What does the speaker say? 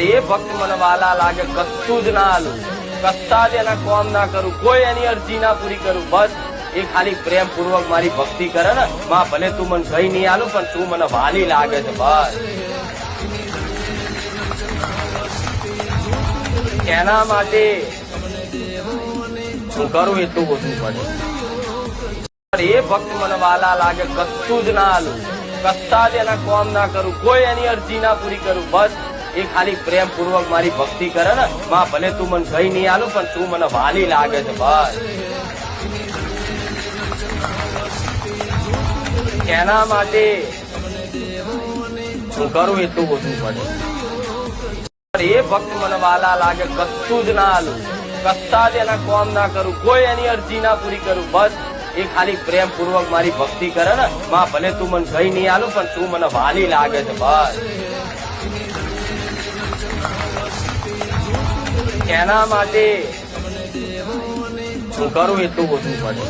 એ ભક્ત મને વાલા લાગે કશું જ ના આલું, કશા જ એના કોમ ના કરું, કોઈ એની અરજી ના પૂરી કરું, બસ એ ખાલી પ્રેમ પૂર્વક મારી ભક્તિ કરે ને, માં ભલે તું મને કઈ નહીં આલું પણ તું મને વાલી લાગે છે, બસ એના માટે હું કરું એટલું ઓછું પડે. એ ભક્ત મને વાલા લાગે કશું જ ના આલું, કશા જ એના કોમ ના કરું, કોઈ એની અરજી ના પૂરી કરું, બસ એ ખાલી પ્રેમ પૂર્વક મારી ભક્તિ કરે ને, માં ભલે તું મને કઈ નહીં આલું પણ તું મને વાલી લાગે છે, બસ એના માટે હું કરું એટલું ઓછું પડે. એ ભક્ત મને વાલા લાગે કશું જ ના આલું, કશા જ એના કોમ ના કરું, કોઈ એની અરજી ના પૂરી કરું, બસ એ ખાલી પ્રેમ પૂર્વક મારી ભક્તિ કરે ને, માં ભલે તું મને કઈ નહીં આલું પણ તું મને વાલી લાગે છે, બસ એના માટે હું કરું એટલું ઓછું પડે.